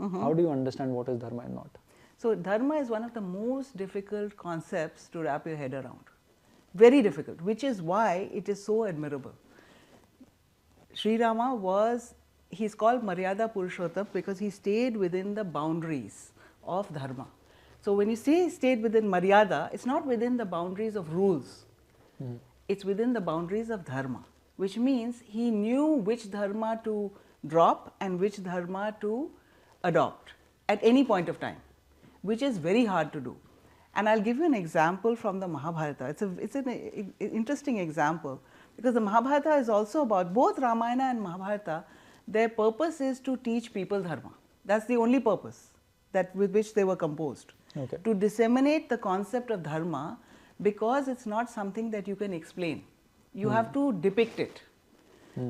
how do you understand what is Dharma and not? So, Dharma is one of the most difficult concepts to wrap your head around, very difficult, which is why it is so admirable. Sri Rama he is called Maryada Purushottam because he stayed within the boundaries of Dharma. So, when you say stayed within Maryada, it is not within the boundaries of rules, it is within the boundaries of Dharma, which means he knew which Dharma to drop and which Dharma to adopt at any point of time, which is very hard to do. And I will give you an example from the Mahabharata. It's an interesting example, because the Mahabharata is also about, both Ramayana and Mahabharata, their purpose is to teach people Dharma. That is the only purpose with which they were composed. Okay. To disseminate the concept of Dharma, because it is not something that you can explain. You have to depict it.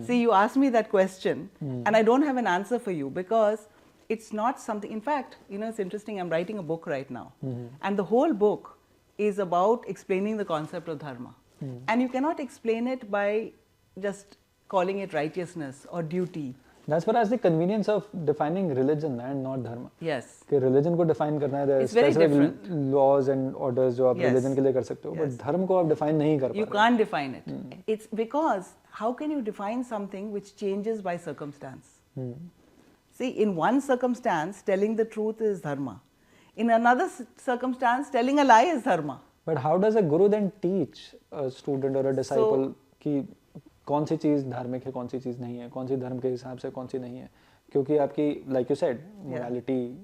See, you asked me that question and I do not have an answer for you, because it is not something, in fact, you know, it is interesting, I am writing a book right now and the whole book is about explaining the concept of Dharma. And you cannot explain it by just calling it righteousness or duty. That's what I the convenience of defining religion and not Dharma. Yes. कि religion को define करना है, there are specific laws and orders जो आप religion के लिए कर सकते हो, but धर्म को आप define नहीं कर पा रहे. You can't define it. It's because how can you define something which changes by circumstance? See, in one circumstance, telling the truth is Dharma. In another circumstance, telling a lie is Dharma. But how does a guru then teach a student or a disciple कि कौन सी चीज़ धार्मिक है, कौन सी चीज़ नहीं है, कौन सी धर्म के हिसाब से कौन सी नहीं है, क्योंकि आपकी like you said morality,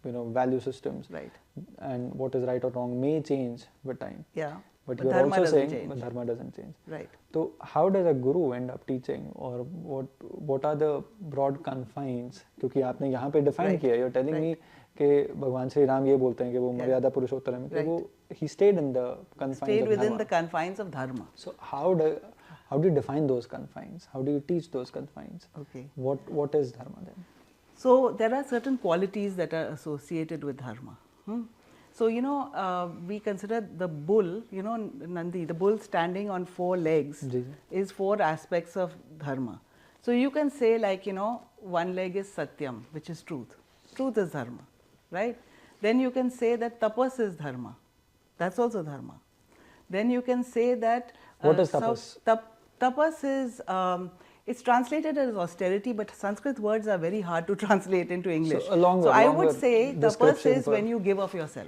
you know, value systems, right, and what is right or wrong may change with time. Yeah. But you are also saying but Dharma doesn't change. Right. So how does a guru end up teaching, or what are the broad confines? क्योंकि आपने यहाँ पे define किया, you're telling me कि भगवान श्री राम ये बोलते हैं कि वो मर्यादा पुरुषोत्तम है, कि वो he stayed in the confines stayed of within Dharma. the confines of Dharma. So how do you define those confines? How do you teach those confines? Okay. What is Dharma then? So there are certain qualities that are associated with Dharma. So, you know, we consider the bull, you know, Nandi, the bull standing on 4 legs is 4 aspects of Dharma. So you can say, like, you know, one leg is Satyam, which is truth. Truth is Dharma, right? Then you can say that tapas is Dharma. That's also Dharma. Then you can say that what is tapas? Tapas is, it's translated as austerity, but Sanskrit words are very hard to translate into English. So I would say tapas is when you give of yourself.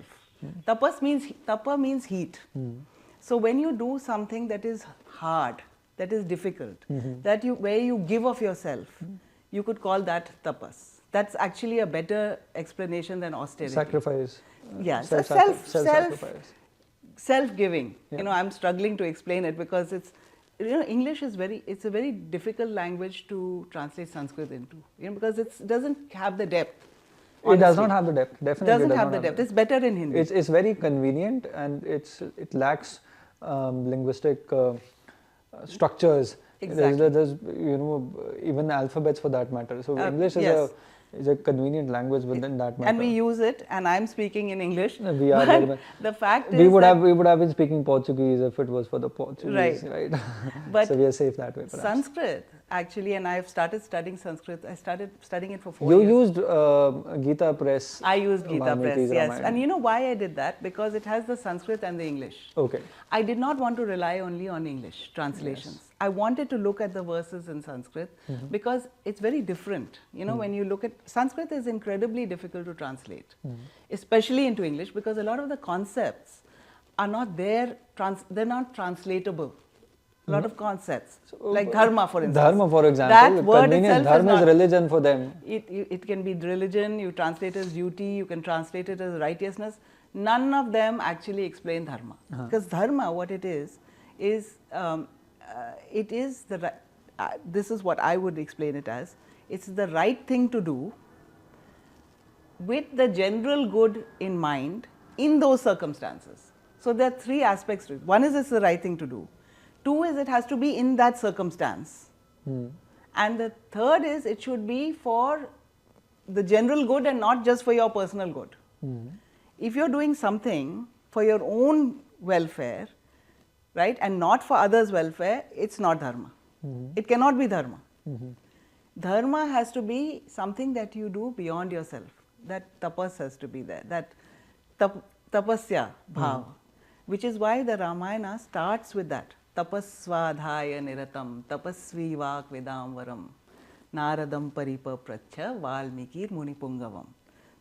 Tapa means heat. So when you do something that is hard, that is difficult, where you give of yourself, you could call that tapas. That's actually a better explanation than austerity. Sacrifice. Yeah, self-sacrifice. Self-giving. You know, I'm struggling to explain it because it's, you know, English is it's a very difficult language to translate Sanskrit into, you know, because it doesn't have the depth. Honestly. It does not have the depth. Definitely doesn't have the depth. It's better in Hindi. It's very convenient, and it lacks linguistic structures. Exactly. There's you know, even alphabets for that matter. So English is a convenient language within that matter. And we use it, and I'm speaking in English. We are. But the fact is we would have been speaking Portuguese if it was for the Portuguese, right? But so we are safe that way. Perhaps. Sanskrit, actually, and I've started studying Sanskrit. I started studying it for 4 years. You used Gita Press. I used Gita Press, yes. Ramayana. And you know why I did that? Because it has the Sanskrit and the English. Okay. I did not want to rely only on English translations. Yes. I wanted to look at the verses in Sanskrit because it's very different. You know, when you look at Sanskrit is incredibly difficult to translate, especially into English, because a lot of the concepts are not there, they're not translatable. A lot of concepts, like Dharma, for instance. Dharma, for example, that word itself Dharma is religion for them. It can be religion, you translate it as duty, you can translate it as righteousness. None of them actually explain Dharma. Because Dharma, what it is this is what I would explain it as. It's the right thing to do with the general good in mind in those circumstances. So there are 3 aspects to it. One is it's the right thing to do. 2 is it has to be in that circumstance. And the 3rd is it should be for the general good and not just for your personal good. If you're doing something for your own welfare, right, and not for others' welfare, it's not Dharma. It cannot be Dharma. Dharma has to be something that you do beyond yourself. That tapas has to be there. That tapasya bhav, which is why the Ramayana starts with that. Tapasvadhaya niratam, tapasvi vak vedamvaram, naradam paripaprachya valmikir munipungavam.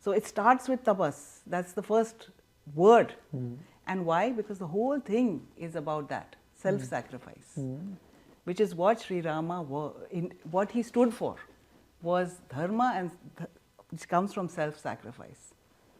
So it starts with tapas. That's the first word. And why? Because the whole thing is about that, self-sacrifice. Which is what Sri Rama, what he stood for was dharma, and which comes from self-sacrifice.